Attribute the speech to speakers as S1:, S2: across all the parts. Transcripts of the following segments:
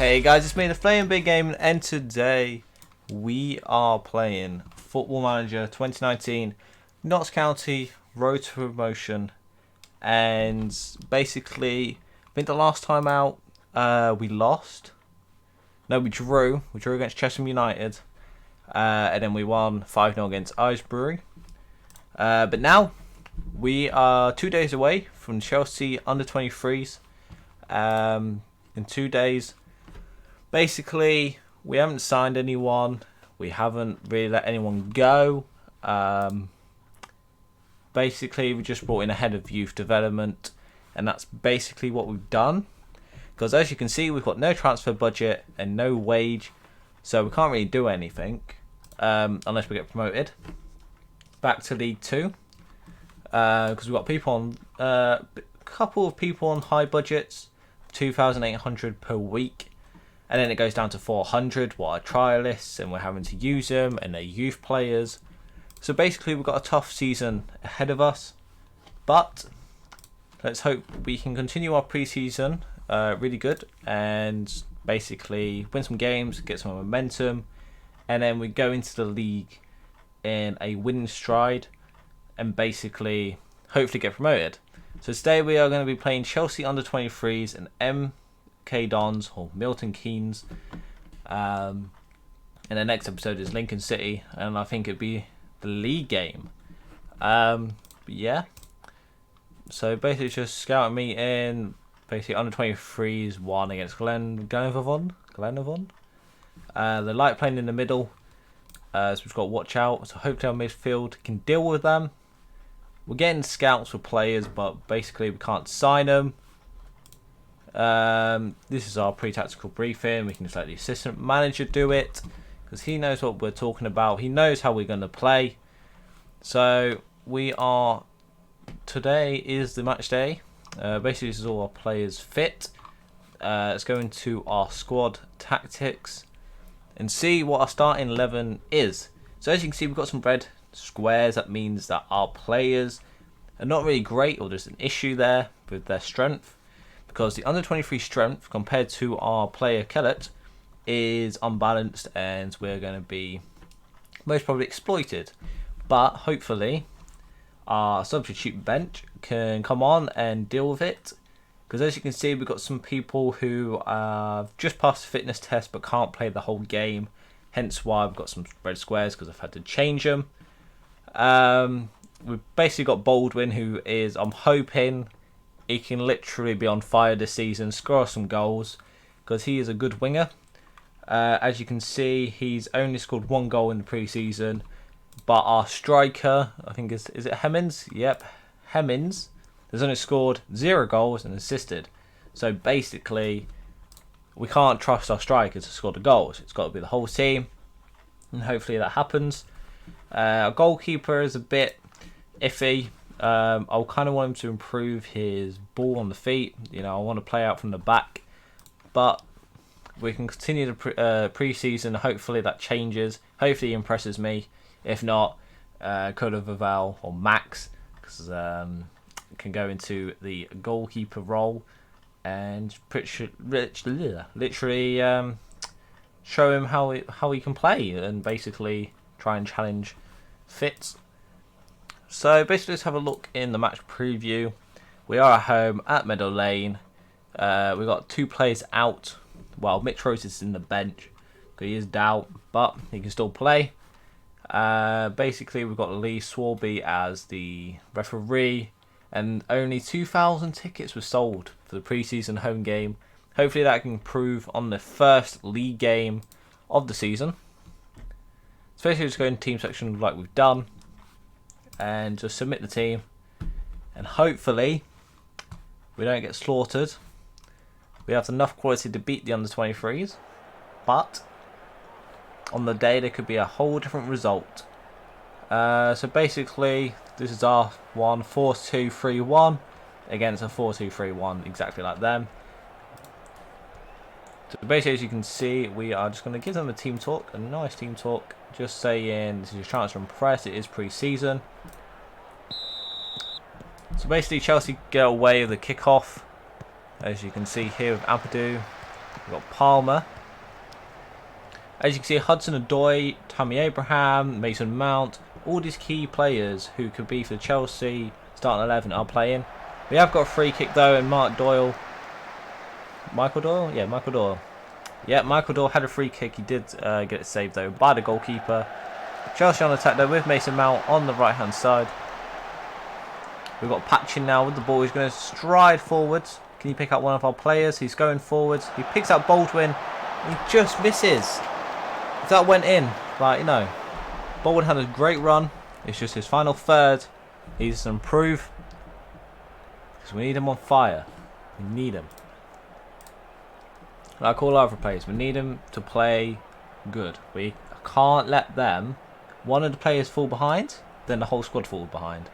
S1: Hey guys, it's me, Theflamingbeergaming, and today we are playing Football Manager 2019 Notts County Road to Promotion. And basically, I think the last time out we lost. No, we drew. We drew against Chesham United, and then we won 5-0 against Icebury. But now we are 2 days away from Chelsea under-23s. In 2 days. Basically, we haven't signed anyone. We haven't really let anyone go. Basically, we just brought in a head of youth development, and that's basically what we've done. Because as you can see, we've got no transfer budget and no wage, so we can't really do anything unless we get promoted back to League 2. Because we've got people on a couple of people on high budgets, 2,800 per week. And then it goes down to 400, what are trialists, and we're having to use them, and they're youth players. So basically, we've got a tough season ahead of us. But let's hope we can continue our pre-season really good, and basically win some games, get some momentum, and then we go into the league in a winning stride, and basically hopefully get promoted. So today we are going to be playing Chelsea under-23s and MK Dons or Milton Keynes, and the next episode is Lincoln City, and I think it'd be the league game. Yeah, so basically just scout meeting, basically under-23s won against Glenavon. The light playing in the middle, so we've got to watch out. So hopefully our midfield can deal with them. We're getting scouts for players, but basically we can't sign them. This is our pre-tactical briefing. We can just let the assistant manager do it because he knows what we're talking about. He knows how we're going to play. So today is the match day. Basically this is all our players fit. Let's go into our squad tactics and see what our starting 11 is. So as you can see, we've got some red squares. That means that our players are not really great, or there's an issue there with their strength. Because the under-23 strength compared to our player Kellett is unbalanced, and we're going to be most probably exploited. But hopefully our substitute bench can come on and deal with it. Because as you can see, we've got some people who have just passed the fitness test but can't play the whole game. Hence why we've got some red squares, because I've had to change them. We've basically got Baldwin, who is, I'm hoping, he can literally be on fire this season, score some goals, because he is a good winger. As you can see, he's only scored 1 goal in the pre-season, but our striker, I think is it Hemmings? Yep, Hemmings, has only scored 0 goals and assisted. So basically, we can't trust our striker to score the goals. It's got to be the whole team, and hopefully that happens. Our goalkeeper is a bit iffy. I kind of want him to improve his ball on the feet. You know, I want to play out from the back, but we can continue the pre-season. Hopefully that changes. Hopefully he impresses me. If not, Codaval or Max, because can go into the goalkeeper role and literally show him how he can play, and basically try and challenge Fitz. So basically, let's have a look in the match preview. We are at home at Meadow Lane. We've got 2 players out. Well, Mitch Rose is in the bench. He is down, but he can still play. Basically, we've got Lee Swarby as the referee. And only 2,000 tickets were sold for the pre-season home game. Hopefully that can improve on the first league game of the season. So basically, just go into team section like we've done, and just submit the team, and hopefully we don't get slaughtered. We have enough quality to beat the under-23s, but on the day there could be a whole different result. So basically this is our 4-2-3-1 against a 4-2-3-1, exactly like them. So basically, as you can see, we are just going to give them a team talk, a nice team talk, just saying this is your chance to impress. It is pre-season. So basically, Chelsea get away with the kick-off, as you can see here with Ampadu. We've got Palmer. As you can see, Hudson-Odoi, Tammy Abraham, Mason Mount, all these key players who could be for Chelsea starting 11 are playing. We have got a free kick though, and Mark Doyle. Michael Doyle? Yeah, Michael Doyle. Yeah, Michael Doyle had a free kick. He did get it saved though by the goalkeeper. Chelsea on attack though with Mason Mount on the right hand side. We've got Patchin now with the ball. He's going to stride forwards. Can he pick up one of our players? He's going forwards. He picks up Baldwin. He just misses. If that went in, like, you know, Baldwin had a great run. It's just his final third. He needs to improve. Because we need him on fire. We need him. Like all other players, we need him to play good. We can't let them, one of the players fall behind, then the whole squad fall behind.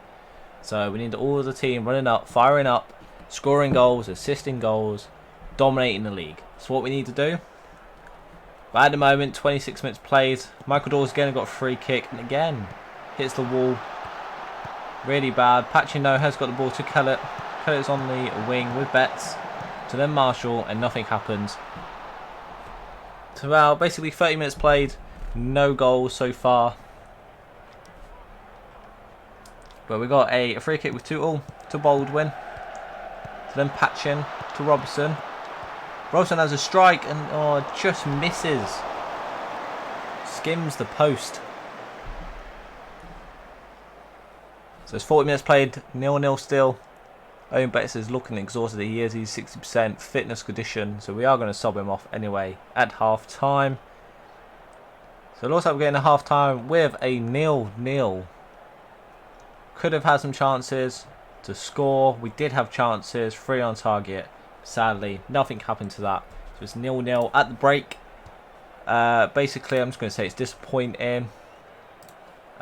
S1: So we need all of the team running up, firing up, scoring goals, assisting goals, dominating the league. That's what we need to do. But at the moment, 26 minutes played. Michael Dawes again got a free kick, and again hits the wall. Really bad. Pacino has got the ball to Kellett. Kellett's on the wing with Betts. To then Marshall, and nothing happens. So about basically 30 minutes played. No goals so far. But we got a free kick with 2-2 to Baldwin. To then Patchin to Robson. Robson has a strike and just misses. Skims the post. So it's 40 minutes played, 0-0 still. Owen Betts is looking exhausted. He is. He's 60% fitness condition. So we are going to sub him off anyway at half time. So it looks like we're getting a half time with a 0-0. Could have had some chances to score. We did have chances. 3 on target. Sadly, nothing happened to that. So it's 0-0 at the break. Basically, I'm just going to say it's disappointing.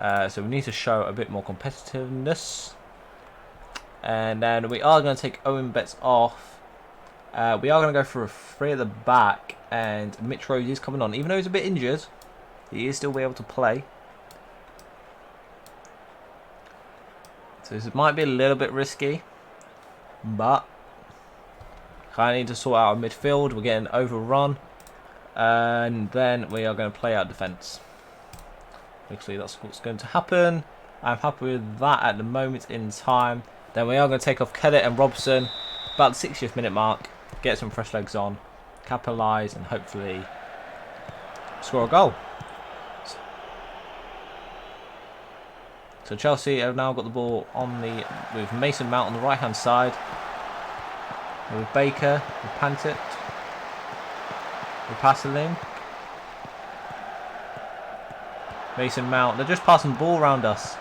S1: So we need to show a bit more competitiveness. And then we are going to take Owen Betts off. We are going to go for a 3 at the back. And Mitch Rose is coming on. Even though he's a bit injured, he is still be able to play. So this might be a little bit risky. But I need to sort out our midfield. We're getting overrun. And then we are going to play our defence. Actually, that's what's going to happen. I'm happy with that at the moment in time. Then we are going to take off Kellett and Robson. About the 60th minute mark. Get some fresh legs on. Capitalise and hopefully score a goal. So Chelsea have now got the ball on the with Mason Mount on the right hand side. With Baker, with Pantit, with Passalim. Mason Mount. They're just passing the ball around us.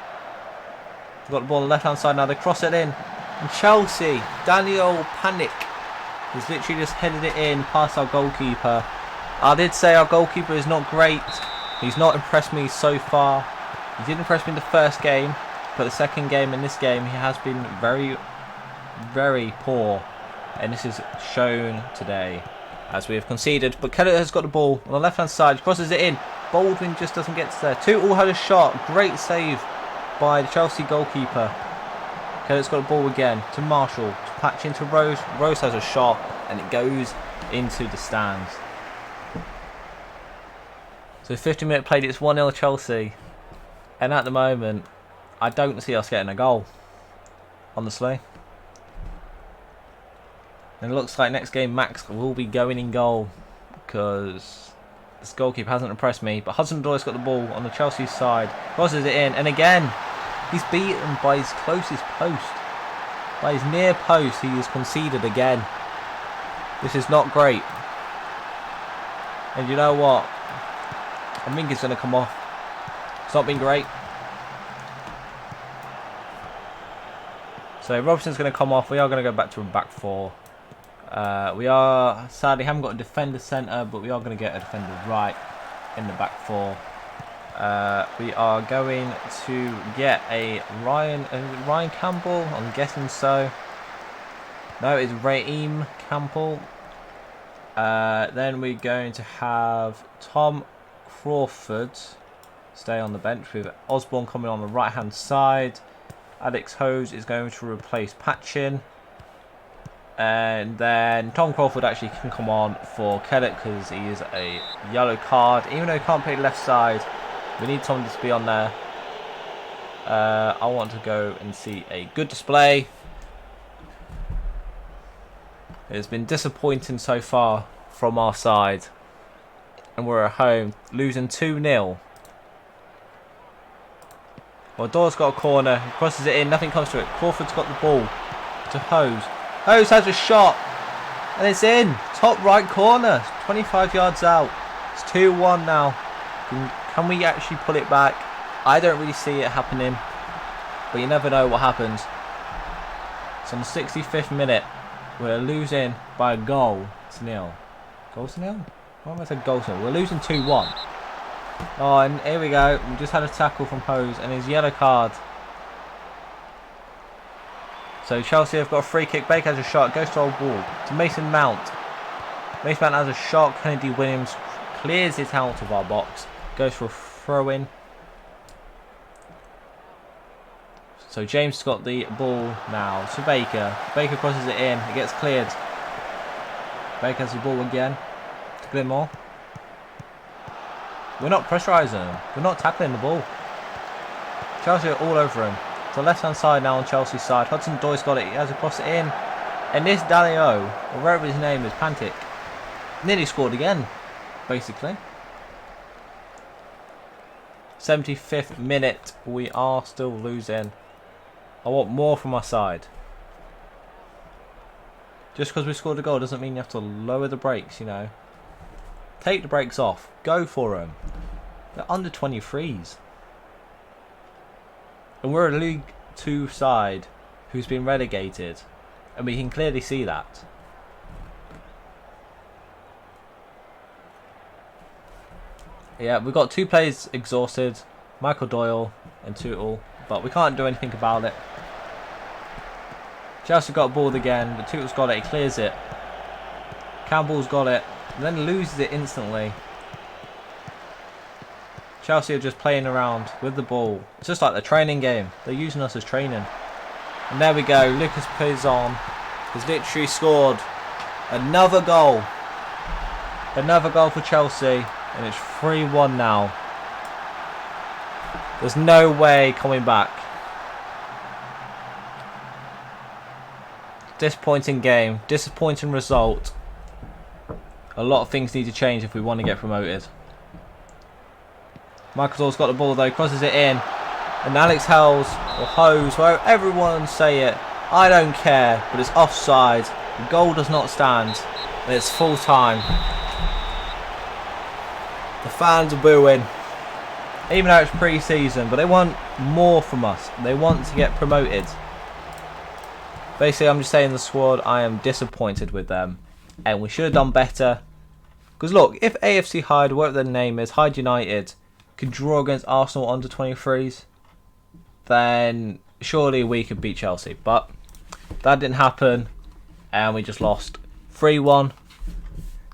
S1: We've got the ball on the left hand side now. They cross it in. And Chelsea, Daniel Panic has literally just headed it in past our goalkeeper. I did say our goalkeeper is not great. He's not impressed me so far. He did impress me in the first game, but the second game and this game he has been very, very poor. And this is shown today as we have conceded. But Kellett has got the ball on the left hand side, crosses it in. Baldwin just doesn't get to there. 2 all had a shot. Great save by the Chelsea goalkeeper. Kellett's got the ball again to Marshall, to patch into Rose. Rose has a shot and it goes into the stands. So 50-minute played, it's 1-0 Chelsea. And at the moment, I don't see us getting a goal. Honestly. And it looks like next game Max will be going in goal. Because this goalkeeper hasn't impressed me. But Hudson-Odoi got the ball on the Chelsea side. Crosses it in. And again, he's beaten by his closest post. By his near post, he is conceded again. This is not great. And you know what? I think it's going to come off. It's not been great. So Robson's going to come off. We are going to go back to a back 4. We are sadly haven't got a defender centre, but we are going to get a defender right in the back 4. We are going to get a Ryan Campbell. I'm guessing so. No, it's Raheem Campbell. Then we're going to have Tom Crawford stay on the bench with Osborne coming on the right hand side. Alex Hose is going to replace Patchin. And then Tom Crawford actually can come on for Kellett because he is a yellow card. Even though he can't play left side, we need somebody to be on there. I want to go and see a good display. It's been disappointing so far from our side. And we're at home, losing 2-0. Well, Doyle's got a corner, he crosses it in, nothing comes to it. Crawford's got the ball to Hose. Hose has a shot, and it's in. Top right corner, 25 yards out. It's 2-1 now. Can we actually pull it back? I don't really see it happening, but you never know what happens. It's on the 65th minute. We're losing by a goal to nil. Goal to nil? Why am I saying goal to nil? We're losing 2-1. Oh, and here we go. We just had a tackle from Hose and his yellow card. So Chelsea have got a free kick. Baker has a shot. Goes to old ball. To Mason Mount. Mason Mount has a shot. Kennedy Williams clears it out of our box. Goes for a throw in. So James has got the ball now to Baker. Baker crosses it in. It gets cleared. Baker has the ball again to Glenmore. We're not pressurising him. We're not tackling the ball. Chelsea are all over him. To the left-hand side now on Chelsea's side. Hudson-Doyle's got it. He has to cross it in. And this Dalio, or wherever his name is, Pantic, nearly scored again, basically. 75th minute. We are still losing. I want more from our side. Just because we scored a goal doesn't mean you have to lower the brakes, you know. Take the brakes off. Go for them. They're under 23s. And we're a League 2 side who's been relegated. And we can clearly see that. Yeah, we've got 2 players exhausted. Michael Doyle and Tootle. But we can't do anything about it. Chelsea got a ball again, but Tootle's got it. He clears it. Campbell's got it. And then loses it instantly. Chelsea are just playing around with the ball. It's just like the training game. They're using us as training. And there we go. Lucas Pizon has literally scored another goal. Another goal for Chelsea. And it's 3-1 now. There's no way coming back. Disappointing game. Disappointing result. A lot of things need to change if we want to get promoted. Michael Doyle's got the ball though, crosses it in. And Alex Hales, or Hose, where everyone say it, I don't care, but it's offside. The goal does not stand. And it's full time. The fans are booing. Even though it's pre-season, but they want more from us. They want to get promoted. Basically, I'm just saying the squad, I am disappointed with them. And we should have done better. Because look, if AFC Hyde, whatever their name is, Hyde United, could draw against Arsenal under 23s, then surely we could beat Chelsea. But that didn't happen. And we just lost 3-1.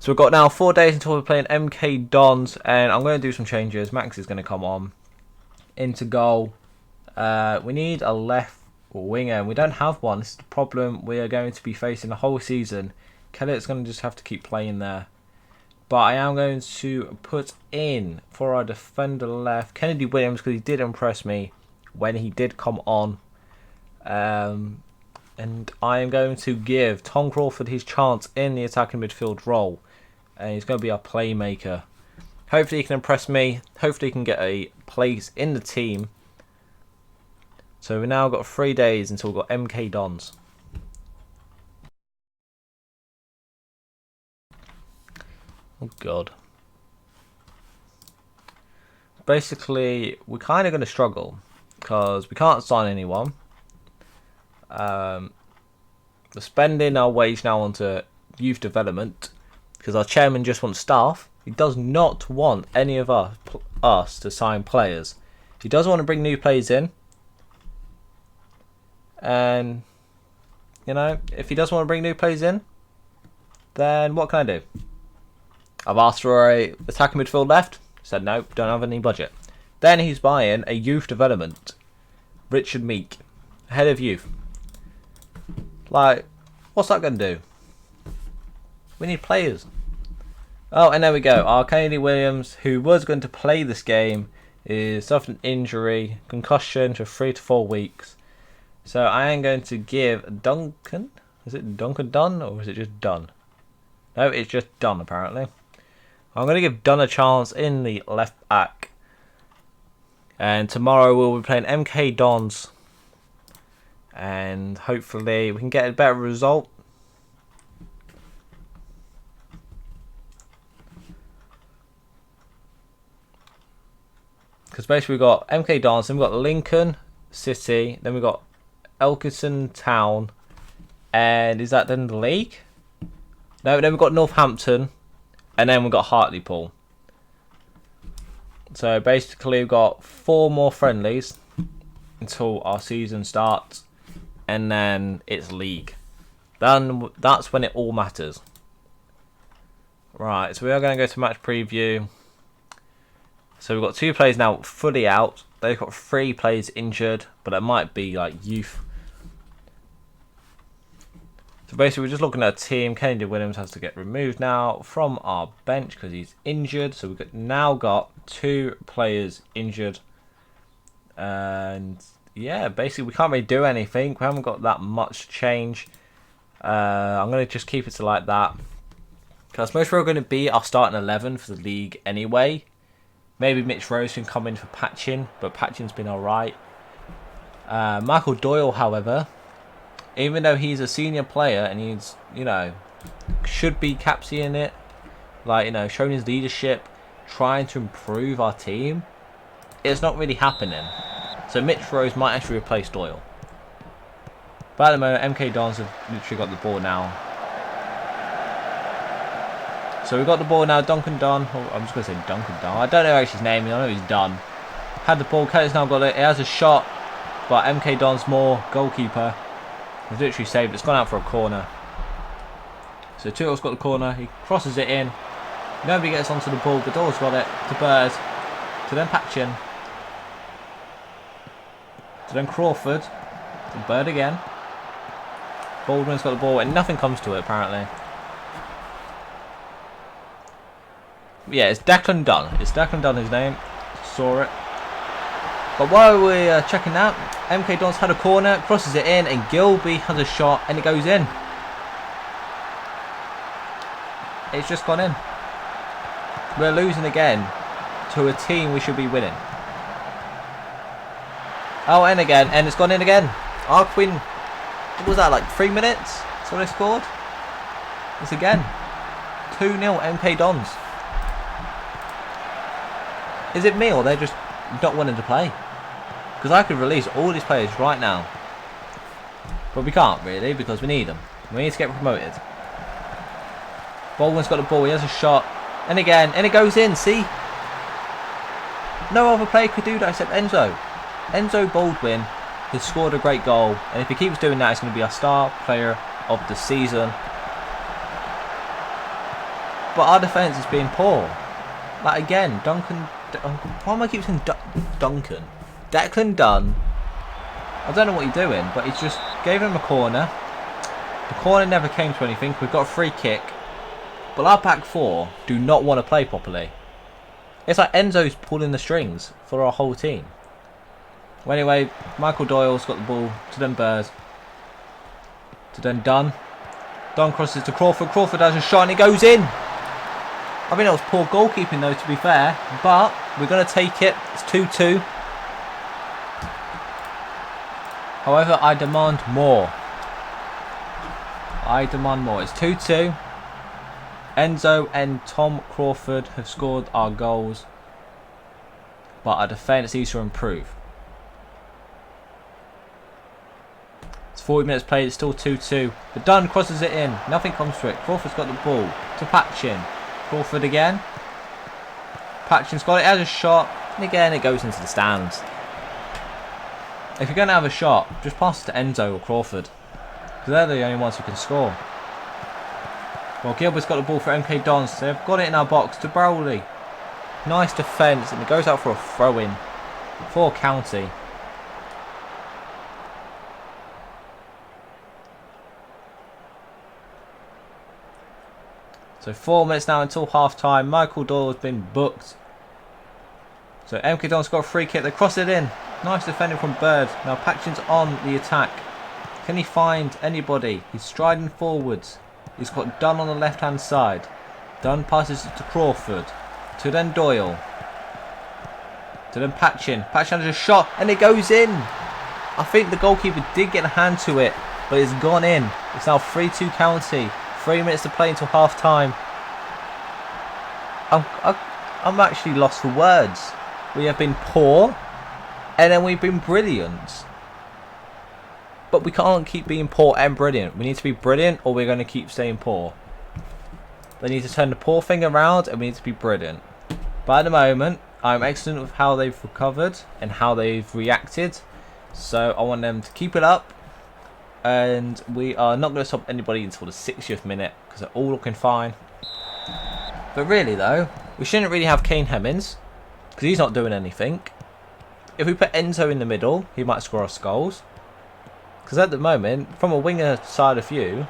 S1: So we've got now 4 days until we're playing MK Dons. And I'm going to do some changes. Max is going to come on. Into goal. We need a left winger. We don't have one. This is the problem we are going to be facing the whole season. Kellett's going to just have to keep playing there. But I am going to put in for our defender left Kennedy Williams, because he did impress me when he did come on. And I am going to give Tom Crawford his chance in the attacking midfield role. And he's going to be our playmaker. Hopefully he can impress me. Hopefully he can get a place in the team. So we've now got 3 days until we've got MK Dons. Oh god. Basically, we're kind of going to struggle because we can't sign anyone. We're spending our wage now onto youth development because our chairman just wants staff. He does not want any of us to sign players. He doesn't want to bring new players in. And, you know, if he doesn't want to bring new players in, then what can I do? I've asked for a attacking midfield left. Said no, don't have any budget. Then he's buying a youth development. Richard Meek, head of youth. Like, What's that going to do? We need players. Oh, and there we go. Our Kennedy Williams, who was going to play this game, is suffered an injury, concussion for 3 to 4 weeks. So I am going to give Duncan, is it Duncan Dunn or is it just Dunn? No, it's just Dunn apparently. I'm going to give Dunn a chance in the left back. And tomorrow we'll be playing MK Dons. And hopefully we can get a better result. Because basically we've got MK Dons, then we've got Lincoln City, then we've got Elkison Town, and is that then the league? No, then we've got Northampton, and then we've got Hartlepool. So basically we've got 4 more friendlies until our season starts, and then it's league. Then that's when it all matters. Right, so we are going to go to match preview. So we've got 2 players now fully out. They've got 3 players injured, but it might be like youth. So basically we're just looking at a team. Kennedy Williams has to get removed now from our bench because he's injured. So we've now got 2 players injured. And yeah, basically we can't really do anything. We haven't got that much change. I'm going to just keep it to like that. Because most we're going to be our starting 11 for the league anyway. Maybe Mitch Rose can come in for Patchin, but Patchin's been alright. Michael Doyle, however, even though he's a senior player and he's, you know, should be captaining it, like, you know, showing his leadership, trying to improve our team, it's not really happening. So Mitch Rose might actually replace Doyle. But at the moment, MK Dons have literally got the ball now. So we've got the ball now, Duncan Dunn. Oh, I'm just going to say Duncan Dunn. I don't know actually his name, I know he's Dunn. Had the ball, Kelly's now got it. He has a shot, but MK Don's more goalkeeper. He's literally saved it. It's gone out for a corner. So Tootle's got the corner. He crosses it in. Nobody gets onto the ball. Doyle's got it to Bird. To then Patchin. To then Crawford. To Bird again. Baldwin's got the ball and nothing comes to it apparently. Yeah, it's Declan Dunn. It's Declan Dunn, his name. Saw it. But while we're checking that, MK Don's had a corner, crosses it in, and Gilby has a shot, and it goes in. It's just gone in. We're losing again to a team we should be winning. Oh, and again, and it's gone in again. Our Queen, what was that, like 3 minutes? So they scored? It's again. 2-0 MK Dons. Is it me or they're just not wanting to play? Because I could release all these players right now. But we can't really because we need them. We need to get promoted. Baldwin's got the ball. He has a shot. And again. And it goes in. See? No other player could do that except Enzo. Enzo Baldwin has scored a great goal. And if he keeps doing that, it's going to be our star player of the season. But our defence is being poor. Like again, Duncan. Why am I keep saying Duncan? Declan Dunn. I don't know what he's doing, but he's just gave him a corner. The corner never came to anything. We've got a free kick. But our back 4 do not want to play properly. It's like Enzo's pulling the strings for our whole team. Well, anyway, Michael Doyle's got the ball to then Bird. To then Dunn. Dunn crosses to Crawford. Crawford has a shot and it goes in. I think that was poor goalkeeping though, to be fair. But we're going to take it. It's 2-2. However, I demand more. I demand more. It's 2-2. Enzo and Tom Crawford have scored our goals. But our defence needs to improve. It's 40 minutes played. It's still 2-2. But Dunn crosses it in. Nothing comes to it. Crawford's got the ball to Patchin. Crawford again. Patchin's got it. Has a shot. And again, it goes into the stands. If you're going to have a shot, just pass it to Enzo or Crawford. Because they're the only ones who can score. Well, Gilbert's got the ball for MK Dons. They've got it in our box to Browley. Nice defence. And it goes out for a throw-in for County. So 4 minutes now until half time. Michael Doyle has been booked. So MK Dons got a free kick. They cross it in. Nice defending from Bird. Now Patchin's on the attack. Can he find anybody? He's striding forwards. He's got Dunn on the left hand side. Dunn passes it to Crawford. To then Doyle. To then Patchin. Patchin has a shot and it goes in. I think the goalkeeper did get a hand to it, but it's gone in. It's now 3-2 County. 3 minutes to play until half time. I'm actually lost for words. We have been poor and then we've been brilliant. But we can't keep being poor and brilliant. We need to be brilliant or we're going to keep staying poor. They need to turn the poor thing around and we need to be brilliant. But at the moment, I'm excellent with how they've recovered and how they've reacted. So I want them to keep it up. And we are not going to stop anybody until the 60th minute because they're all looking fine. But really though, we shouldn't really have Kane Hemmings because he's not doing anything. If we put Enzo in the middle, he might score us goals. Because at the moment, from a winger side of view,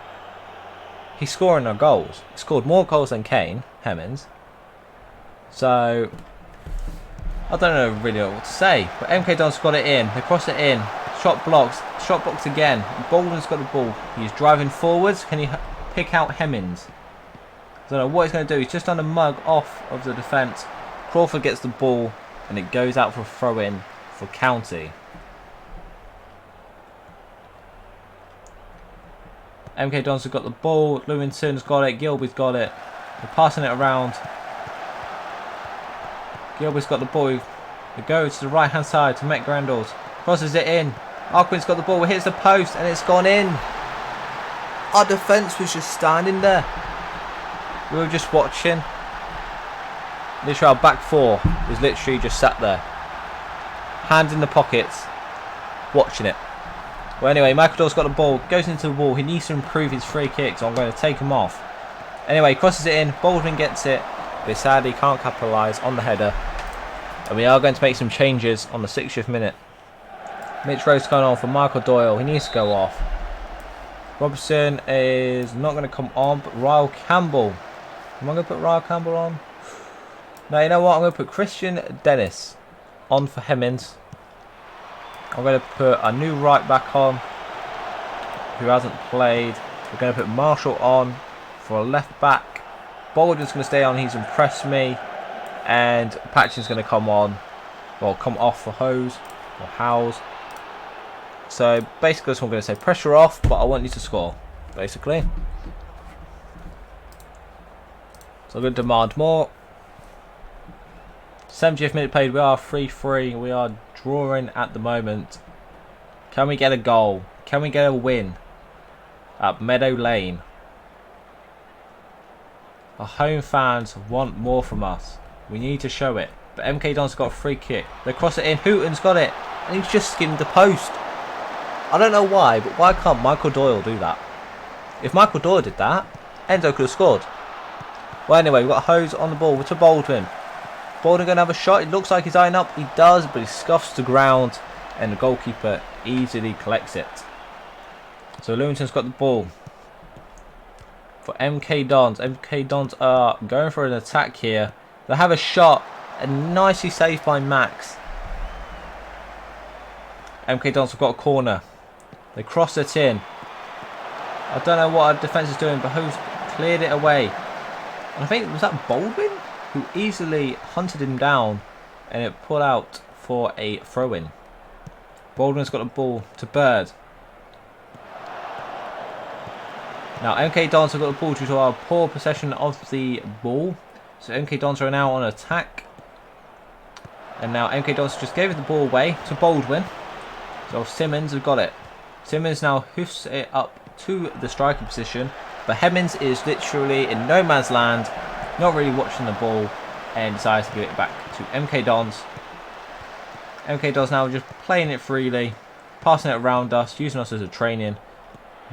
S1: he's scoring our goals. He scored more goals than Kane Hemmings. So I don't know really what to say. But MK Dons got it in. They cross it in. Shot blocks. Shot blocks again. Bolden's got the ball. He's driving forwards. Can he pick out Hemmings? I don't know what he's going to do. He's just done a mug off of the defence. Crawford gets the ball and it goes out for a throw-in for County. MK Dons have got the ball. Lewington's got it. Gilby's got it. They're passing it around. Gilby's got the ball. They go to the right hand side to Met Grandals. Crosses it in. Arquin's got the ball. It hits the post and it's gone in. Our defence was just standing there. We were just watching. Literally our back four was literally just sat there. Hands in the pockets. Watching it. Well, anyway, Michael Doyle's got the ball, goes into the wall. He needs to improve his free kicks, so I'm going to take him off. Anyway, crosses it in. Baldwin gets it, but sadly can't capitalise on the header. And we are going to make some changes on the 60th minute. Mitch Rose going on for Michael Doyle. He needs to go off. Robertson is not going to come on, but Ryle Campbell. Am I going to put Ryle Campbell on? No, you know what? I'm going to put Christian Dennis on for Hemmings. I'm going to put a new right back on who hasn't played. We're going to put Marshall on for a left back. Baldwin's going to stay on. He's impressed me. And Patchin's going to come on. Well, come off for Hose or Howes. So basically that's what I'm going to say. Pressure off, but I want you to score. Basically. So I'm going to demand more. 70th minute played. We are 3-3. We are drawing at the moment. Can we get a goal? Can we get a win at Meadow Lane? Our home fans want more from us. We need to show it. But MK Dons got a free kick. They cross it in. Hooton's got it. And he's just skimmed the post. I don't know why, but why can't Michael Doyle do that? If Michael Doyle did that, Enzo could have scored. Well, anyway, we've got Hose on the ball to Baldwin. Baldwin going to have a shot. It looks like he's eyeing up. He does, but he scuffs the ground. And the goalkeeper easily collects it. So Lewington's got the ball. For MK Dons. MK Dons are going for an attack here. They have a shot. And nicely saved by Max. MK Dons have got a corner. They cross it in. I don't know what our defence is doing, but who's cleared it away? And I think, was that Baldwin? Who easily hunted him down and it put out for a throw-in. Baldwin's got the ball to Bird. Now MK Dons have got the ball due to our poor possession of the ball. So MK Dons are now on attack. And now MK Dons just gave the ball away to Baldwin. So Simmons have got it. Simmons now hoofs it up to the striker position. But Hemmings is literally in no man's land. Not really watching the ball. And decides to give it back to MK Dons. MK Dons now just playing it freely. Passing it around us. Using us as a training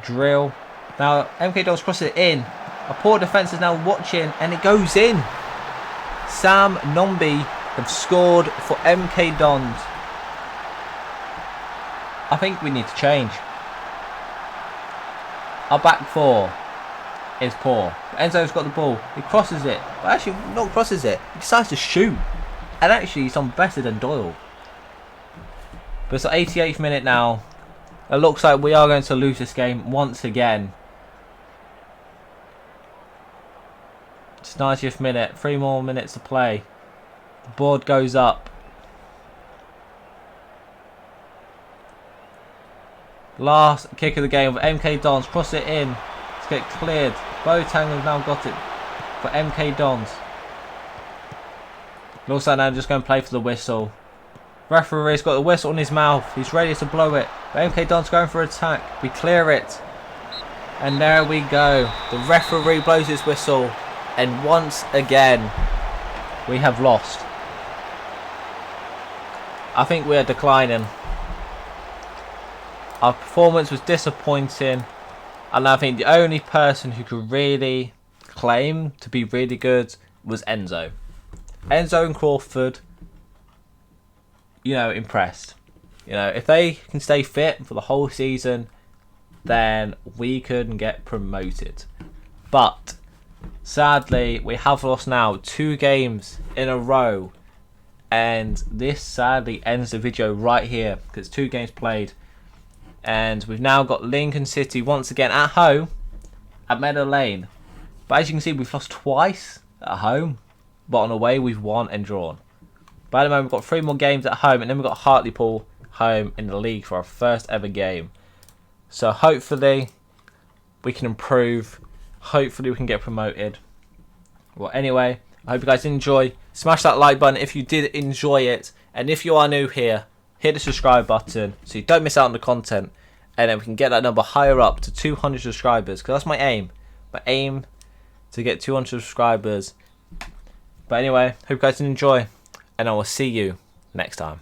S1: drill. Now MK Dons cross it in. A poor defence is now watching. And it goes in. Sam Nombi have scored for MK Dons. I think we need to change. Our back four is poor. Enzo's got the ball. He crosses it. But actually, not crosses it. He decides to shoot. And actually, he's done better than Doyle. But it's the 88th minute now. It looks like we are going to lose this game once again. It's 90th minute. 3 more minutes to play. The board goes up. Last kick of the game with MK Dons. Cross it in. Let's get cleared. Boateng has now got it for MK Dons. Looks like now just going to play for the whistle. Referee's got the whistle in his mouth. He's ready to blow it. But MK Dons going for attack. We clear it. And there we go. The referee blows his whistle. And once again, we have lost. I think we are declining. Our performance was disappointing. And I think the only person who could really claim to be really good was Enzo. Enzo and Crawford, you know, impressed. You know, if they can stay fit for the whole season, then we can get promoted. But sadly, we have lost now 2 games in a row. And this sadly ends the video right here, because 2 games played. And we've now got Lincoln City once again at home at Meadow Lane. But as you can see, we've lost twice at home. But on away, we've won and drawn. But at the moment, we've got 3 more games at home. And then we've got Hartlepool home in the league for our first ever game. So hopefully, we can improve. Hopefully, we can get promoted. Well, anyway, I hope you guys enjoy. Smash that like button if you did enjoy it. And if you are new here, hit the subscribe button so you don't miss out on the content. And then we can get that number higher up to 200 subscribers. Because that's my aim. My aim to get 200 subscribers. But anyway, hope you guys enjoy. And I will see you next time.